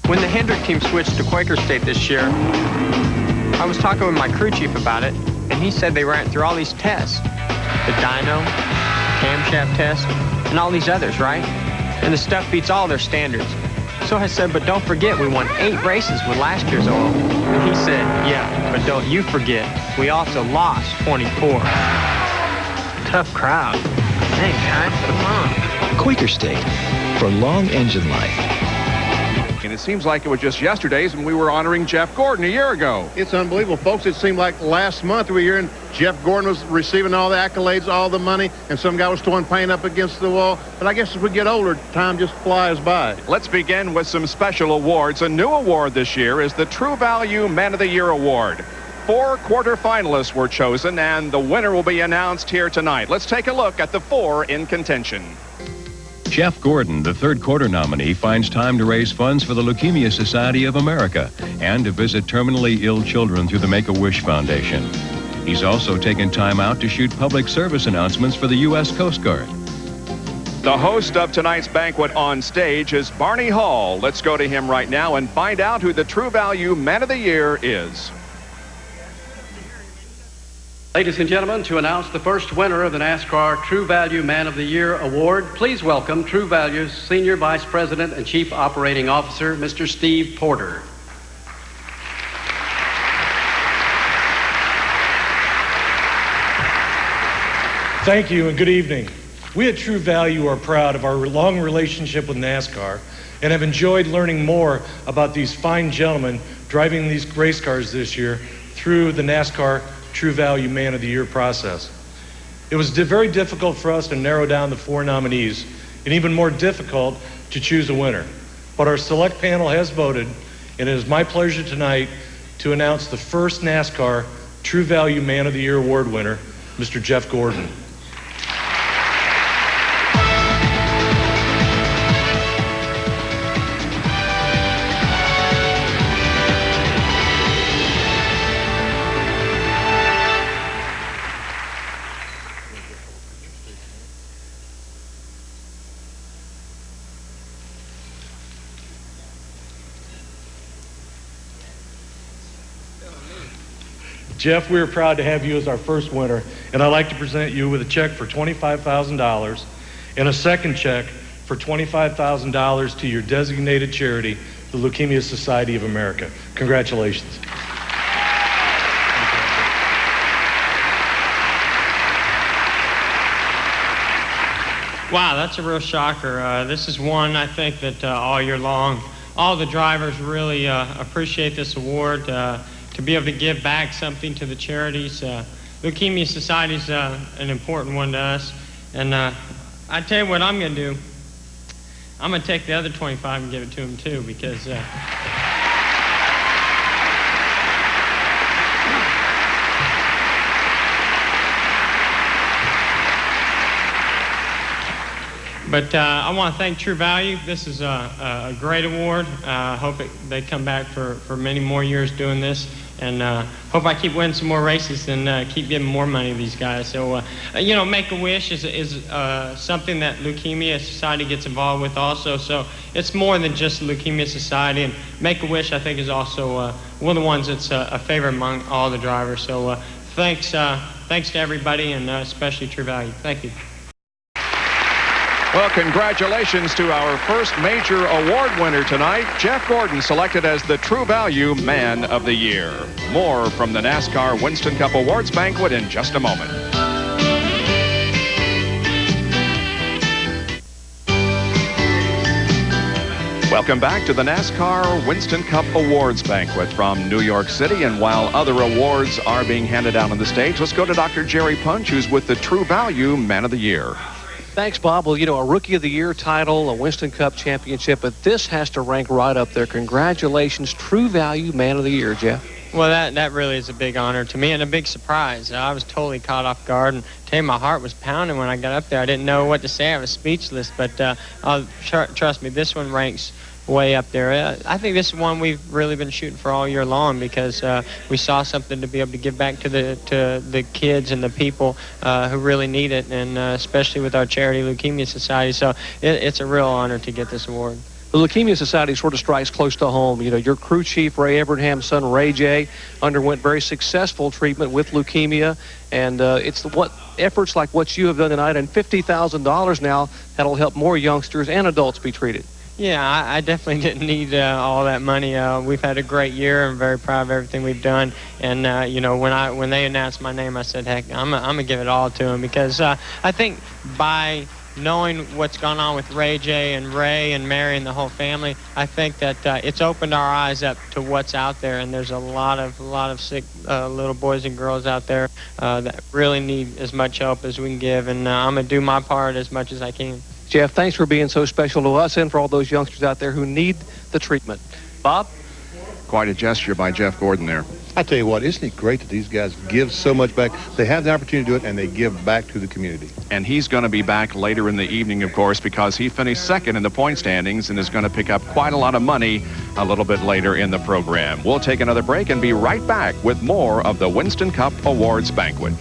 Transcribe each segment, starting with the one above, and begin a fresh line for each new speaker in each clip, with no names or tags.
When the Hendrick team switched to Quaker State this year, I was talking with my crew chief about it, and he said they ran through all these tests. The dyno, camshaft test, and all these others, right? And the stuff beats all their standards. So I said, but don't forget, we won 8 races with last year's oil. And he said, yeah, but don't you forget, we also lost 24. Tough crowd. Hey, guys, come on.
Quaker State, for long engine life.
And it seems like it was just yesterday's when we were honoring Jeff Gordon a year ago.
It's unbelievable, folks. It seemed like last month we were here and Jeff Gordon was receiving all the accolades, all the money, and some guy was throwing paint up against the wall. But I guess as we get older, time just flies by.
Let's begin with some special awards. A new award this year is the True Value Man of the Year Award. 4 quarterfinalists were chosen, and the winner will be announced here tonight. Let's take a look at the 4 in contention.
Jeff Gordon, the third quarter nominee, finds time to raise funds for the Leukemia Society of America and to visit terminally ill children through the Make-A-Wish Foundation. He's also taken time out to shoot public service announcements for the U.S. Coast Guard.
The host of tonight's banquet on stage is Barney Hall. Let's go to him right now and find out who the True Value Man of the Year is.
Ladies and gentlemen, to announce the first winner of the NASCAR True Value Man of the Year Award, please welcome True Value's Senior Vice President and Chief Operating Officer, Mr. Steve Porter.
Thank you and good evening. We at True Value are proud of our long relationship with NASCAR and have enjoyed learning more about these fine gentlemen driving these race cars this year through the NASCAR True Value Man of the Year process. It was very difficult for us to narrow down the 4 nominees and even more difficult to choose a winner. But our select panel has voted, and it is my pleasure tonight to announce the first NASCAR True Value Man of the Year Award winner, Mr. Jeff Gordon. Jeff, we are proud to have you as our first winner, and I'd like to present you with a check for $25,000 and a second check for $25,000 to your designated charity, the Leukemia Society of America. Congratulations.
Wow, that's a real shocker. This is one I think that all year long, all the drivers really appreciate this award. To be able to give back something to the charities. Leukemia Society is an important one to us. And I tell you what I'm going to do. I'm going to take the other 25 and give it to them too, because But I want to thank True Value. This is a great award. I hope they come back for many more years doing this. And hope I keep winning some more races and keep giving more money to these guys. So, you know, Make-A-Wish is something that Leukemia Society gets involved with also. So it's more than just Leukemia Society. And Make-A-Wish, I think, is also one of the ones that's a favorite among all the drivers. So thanks to everybody, and especially True Value. Thank you.
Well, congratulations to our first major award winner tonight, Jeff Gordon, selected as the True Value Man of the Year. More from the NASCAR Winston Cup Awards Banquet in just a moment. Welcome back to the NASCAR Winston Cup Awards Banquet from New York City. And while other awards are being handed out on the stage, let's go to Dr. Jerry Punch, who's with the True Value Man of the Year.
Thanks, Bob. Well, you know, a Rookie of the Year title, a Winston Cup championship, but this has to rank right up there. Congratulations, True Value Man of the Year, Jeff.
Well, that really is a big honor to me and a big surprise. I was totally caught off guard, and tell you, my heart was pounding when I got up there. I didn't know what to say. I was speechless, but trust me, this one ranks way up there. I think this is one we've really been shooting for all year long, because we saw something to be able to give back to the kids and the people who really need it, and especially with our charity Leukemia Society. So it's a real honor to get this award.
the Leukemia Society sort of strikes close to home. You know, your crew chief, Ray Abraham's son, Ray J., underwent very successful treatment with leukemia, and it's what efforts like what you have done tonight, and $50,000 now that'll help more youngsters and adults be treated.
Yeah, I definitely didn't need all that money. We've had a great year. I'm very proud of everything we've done. And you know, when they announced my name, I said, heck, I'm gonna give it all to them, because I think by knowing what's gone on with Ray J and Ray and Mary and the whole family, I think that it's opened our eyes up to what's out there. And there's a lot of sick little boys and girls out there that really need as much help as we can give. And I'm gonna do my part as much as I can.
Jeff, thanks for being so special to us and for all those youngsters out there who need the treatment. Bob?
Quite a gesture by Jeff Gordon there.
I tell you what, isn't it great that these guys give so much back? They have the opportunity to do it, and they give back to the community.
And he's going to be back later in the evening, of course, because he finished second in the point standings and is going to pick up quite a lot of money a little bit later in the program. We'll take another break and be right back with more of the Winston Cup Awards Banquet.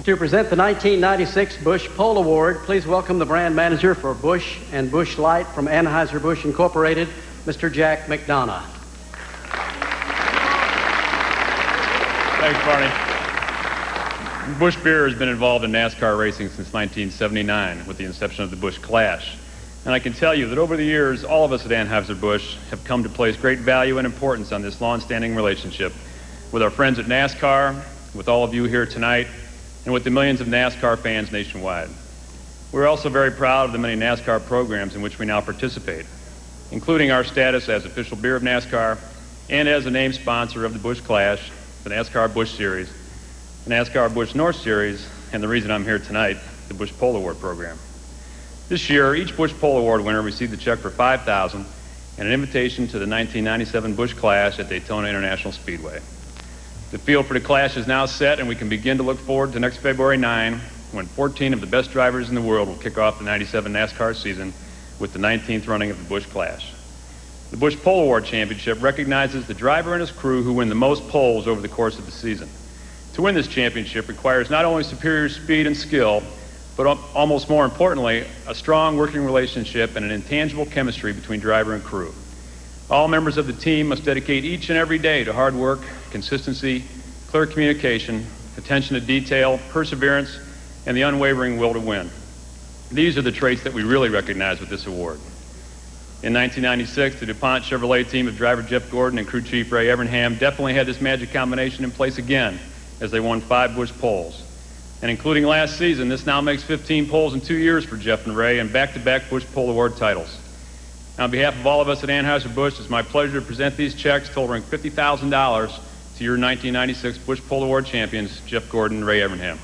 To present the 1996 Busch Pole Award, please welcome the brand manager for Busch and Busch Light from Anheuser-Busch Incorporated, Mr. Jack McDonough.
Thanks, Barney. Busch Beer has been involved in NASCAR racing since 1979 with the inception of the Busch Clash. And I can tell you that over the years, all of us at Anheuser-Busch have come to place great value and importance on this long-standing relationship with our friends at NASCAR, with all of you here tonight, and with the millions of NASCAR fans nationwide. We're also very proud of the many NASCAR programs in which we now participate, including our status as official beer of NASCAR and as a name sponsor of the Busch Clash, the NASCAR Busch Series, the NASCAR Busch North Series, and the reason I'm here tonight, the Busch Pole Award program. This year, each Busch Pole Award winner received a check for $5,000 and an invitation to the 1997 Busch Clash at Daytona International Speedway. The field for the Clash is now set, and we can begin to look forward to next February 9, when 14 of the best drivers in the world will kick off the 97 NASCAR season with the 19th running of the Busch Clash. The Busch Pole Award Championship recognizes the driver and his crew who win the most poles over the course of the season. To win this championship requires not only superior speed and skill, but almost more importantly, a strong working relationship and an intangible chemistry between driver and crew. All members of the team must dedicate each and every day to hard work, consistency, clear communication, attention to detail, perseverance, and the unwavering will to win. These are the traits that we really recognize with this award. In 1996, the DuPont Chevrolet team of driver Jeff Gordon and crew chief Ray Abraham definitely had this magic combination in place again as they won 5 Busch poles. And including last season, this now makes 15 poles in 2 years for Jeff and Ray and back-to-back Busch Pole Award titles. On behalf of all of us at Anheuser-Busch, it's my pleasure to present these checks totaling $50,000 to your 1996 Busch Pole Award champions, Jeff Gordon and Ray Abraham.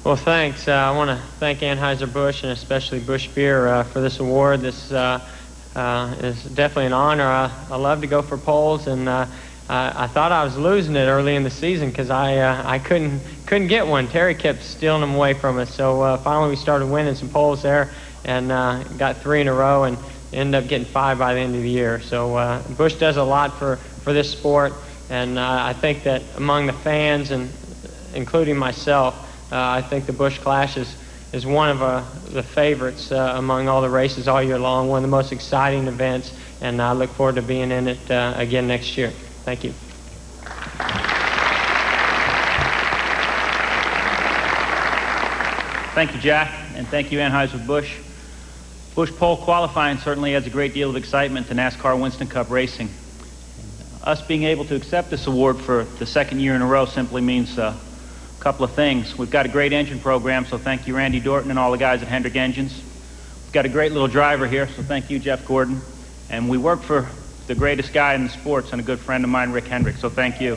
Well, thanks. I want to thank Anheuser-Busch and especially Busch Beer for this award. This is definitely an honor. I love to go for poles, and I thought I was losing it early in the season because I couldn't get one. Terry kept stealing them away from us. So finally we started winning some poles there, and got 3 in a row, and ended up getting 5 by the end of the year. So Busch does a lot for this sport, and I think that among the fans, and including myself, I think the Busch Clash is one of the favorites among all the races all year long, one of the most exciting events, and I look forward to being in it again next year. Thank you.
Thank you, Jack, and thank you, Anheuser-Busch. Busch Pole qualifying certainly adds a great deal of excitement to NASCAR Winston Cup racing. Us being able to accept this award for the 2nd year in a row simply means a couple of things. We've got a great engine program, so thank you, Randy Dorton and all the guys at Hendrick Engines. We've got a great little driver here, so thank you, Jeff Gordon. And we work for the greatest guy in the sports and a good friend of mine, Rick Hendrick, so thank you.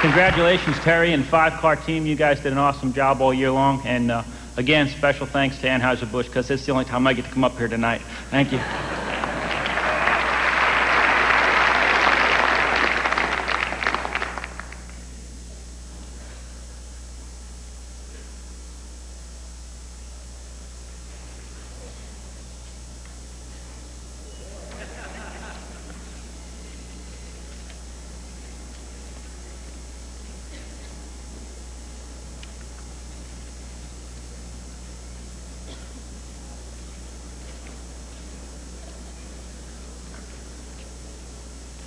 Congratulations, Terry and 5-car team. You guys did an awesome job all year long. And again, special thanks to Anheuser-Busch, because it's the only time I get to come up here tonight. Thank you.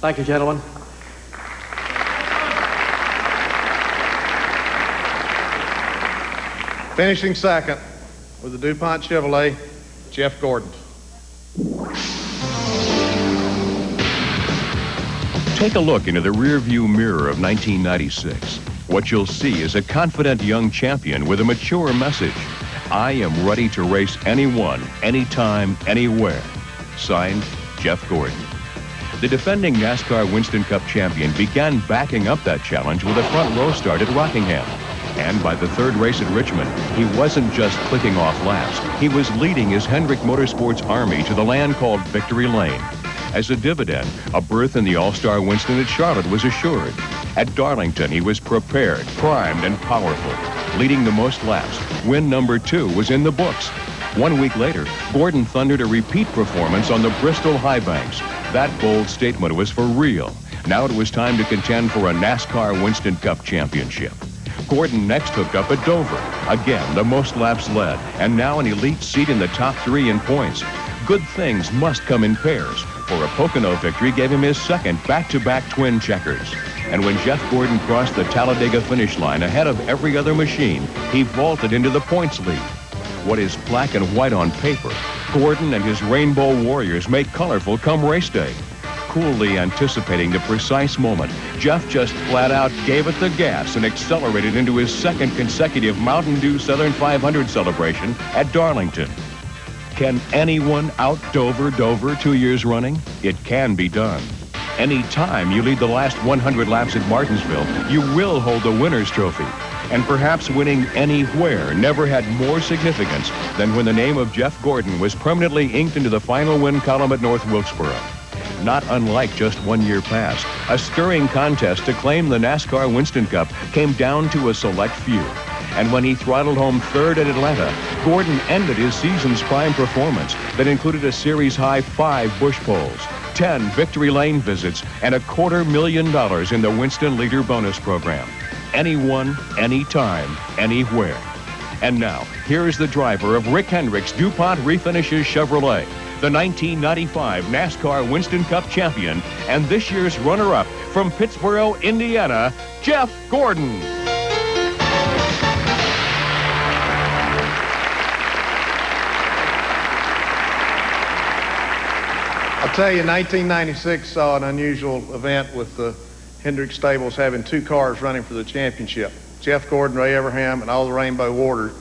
Thank you, gentlemen.
Finishing second with the DuPont Chevrolet, Jeff Gordon.
Take a look into the rearview mirror of 1996. What you'll see is a confident young champion with a mature message. I am ready to race anyone, anytime, anywhere. Signed, Jeff Gordon. The defending NASCAR Winston Cup champion began backing up that challenge with a front row start at Rockingham. And by the third race at Richmond, he wasn't just clicking off laps. He was leading his Hendrick Motorsports army to the land called Victory Lane. As a dividend, a berth in the All-Star Winston at Charlotte was assured. At Darlington, he was prepared, primed, and powerful. Leading the most laps, win number 2 was in the books. 1 week later, Gordon thundered a repeat performance on the Bristol High Banks. That bold statement was for real. Now it was time to contend for a NASCAR Winston Cup championship. Gordon next hooked up at Dover. Again, the most laps led, and now an elite seat in the top 3 in points. Good things must come in pairs, for a Pocono victory gave him his second back-to-back twin checkers. And when Jeff Gordon crossed the Talladega finish line ahead of every other machine, he vaulted into the points lead. What is black and white on paper, Gordon and his Rainbow Warriors make colorful come race day. Coolly anticipating the precise moment, Jeff just flat out gave it the gas and accelerated into his second consecutive Mountain Dew Southern 500 celebration at Darlington. Can anyone out-Dover Dover 2 years running? It can be done. Any time you lead the last 100 laps at Martinsville, you will hold the winner's trophy. And perhaps winning anywhere never had more significance than when the name of Jeff Gordon was permanently inked into the final win column at North Wilkesboro. Not unlike just 1 year past, a stirring contest to claim the NASCAR Winston Cup came down to a select few. And when he throttled home third at Atlanta, Gordon ended his season's prime performance that included a series-high 5 Busch poles, 10 Victory Lane visits, and $250,000 in the Winston Leader Bonus Program. Anyone, anytime, anywhere. And now, here is the driver of Rick Hendrick's DuPont Refinishes Chevrolet, the 1995 NASCAR Winston Cup champion, and this year's runner-up from Pittsboro, Indiana, Jeff Gordon.
I'll tell you, 1996 saw an unusual event with the Hendrick stables having 2 cars running for the championship. Jeff Gordon, Ray Abraham, and all the Rainbow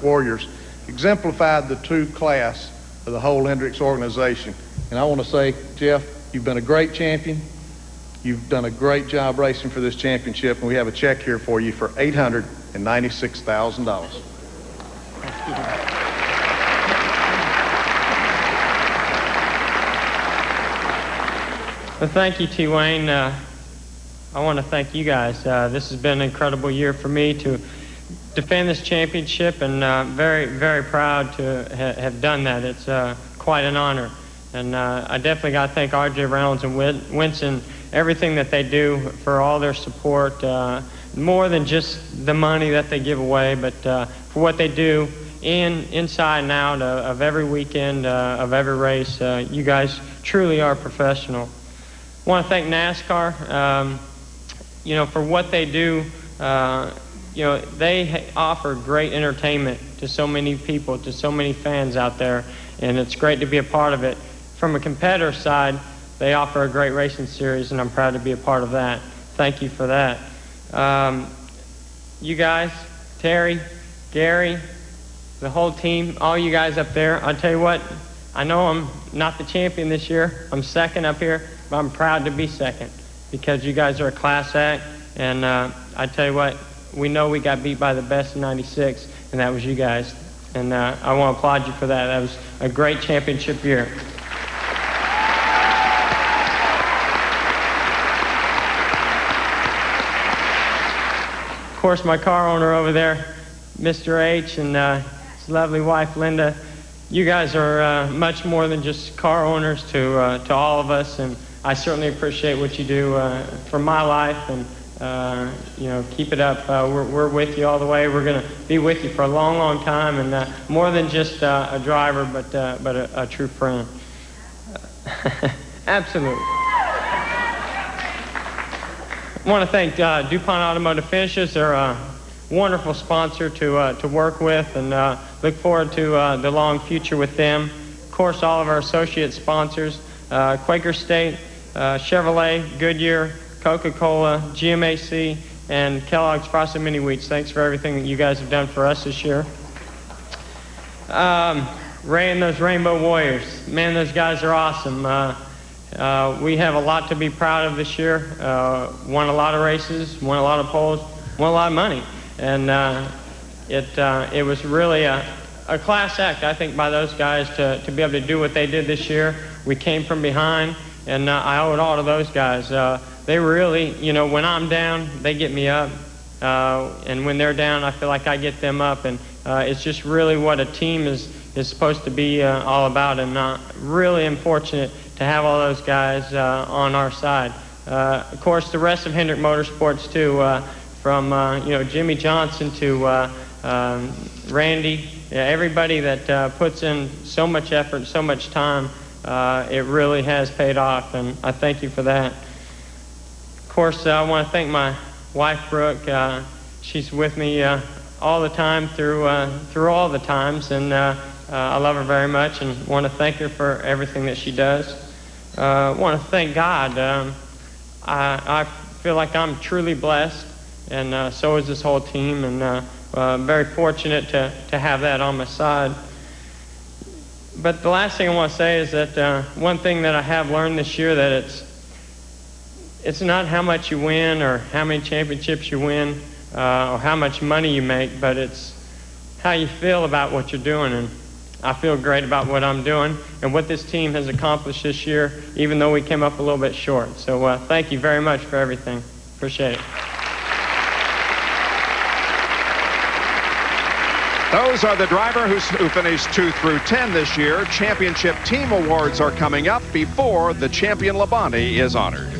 Warriors exemplified the true class of the whole Hendricks organization. And I want to say, Jeff, you've been a great champion. You've done a great job racing for this championship, and we have a check here for you for $896,000.
Well, thank you, T. Wayne. I want to thank you guys. This has been an incredible year for me to defend this championship, and very, very proud to have done that. It's quite an honor. And I definitely got to thank R.J. Reynolds and Winston, everything that they do for all their support, more than just the money that they give away, but for what they do inside and out of every weekend, of every race. You guys truly are professional. I want to thank NASCAR, for what they do. They offer great entertainment to so many people, to so many fans out there, and it's great to be a part of it. From a competitor side, they offer a great racing series, and I'm proud to be a part of that. Thank you for that. You guys, Terry, Gary, the whole team, all you guys up there, I'll tell you what, I know I'm not the champion this year. I'm second up here, but I'm proud to be second because you guys are a class act, and I tell you what, we know we got beat by the best in '96, and that was you guys. And I want to applaud you for that. That was a great championship year. Of course, my car owner over there, Mr. H, and his lovely wife, Linda, you guys are much more than just car owners to all of us, and I certainly appreciate what you do for my life, and keep it up. We're with you all the way. We're going to be with you for a long, long time, and more than just a driver, but a true friend. Absolutely. want to thank DuPont Automotive Finishes. They're a wonderful sponsor to work with, and look forward to the long future with them. Of course, all of our associate sponsors, Quaker State, Chevrolet, Goodyear, Coca-Cola, GMAC, and Kellogg's Frosted Mini Wheats. Thanks for everything that you guys have done for us this year. Ray and those Rainbow Warriors, man, those guys are awesome. We have a lot to be proud of this year. Won a lot of races, won a lot of poles, won a lot of money. And it was really a class act, I think, by those guys to be able to do what they did this year. We came from behind, and I owe it all to those guys. They really, you know, when I'm down, they get me up. And when they're down, I feel like I get them up. And it's just really what a team is supposed to be all about. And really fortunate to have all those guys on our side. Of course, the rest of Hendrick Motorsports, too, from you know, Jimmy Johnson to Randy, everybody that puts in so much effort, so much time, it really has paid off, and I thank you for that. Of course, I want to thank my wife, Brooke. She's with me all the time through all the times, and I love her very much and want to thank her for everything that she does. I want to thank God. I feel like I'm truly blessed, and so is this whole team, and I'm very fortunate to have that on my side. But the last thing I want to say is that one thing that I have learned this year, that it's not how much you win or how many championships you win or how much money you make, but it's how you feel about what you're doing. And I feel great about what I'm doing and what this team has accomplished this year, even though we came up a little bit short. So thank you very much for everything. Appreciate it.
Those are the drivers who finished 2 through 10 this year. Championship team awards are coming up before the champion Labonte is honored.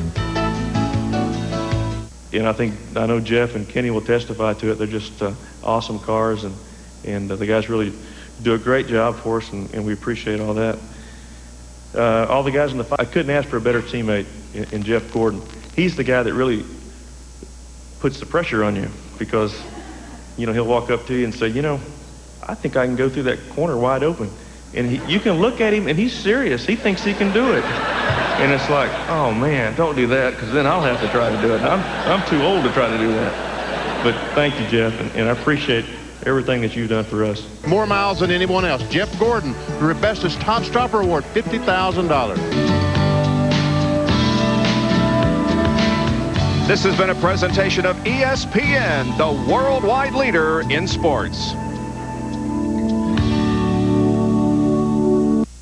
And I know Jeff and Kenny will testify to it. They're just awesome cars, and the guys really do a great job for us, and we appreciate all that. All the guys in the fight, I couldn't ask for a better teammate in Jeff Gordon. He's the guy that really puts the pressure on you, because, you know, he'll walk up to you and say, you know, I think I can go through that corner wide open. And you can look at him, and he's serious. He thinks he can do it. And it's like, oh, man, don't do that, because then I'll have to try to do it. I'm too old to try to do that. But thank you, Jeff, and I appreciate everything that you've done for us.
More miles than anyone else. Jeff Gordon, the Rebesta's Top Stopper Award, $50,000.
This has been a presentation of ESPN, the worldwide leader in sports.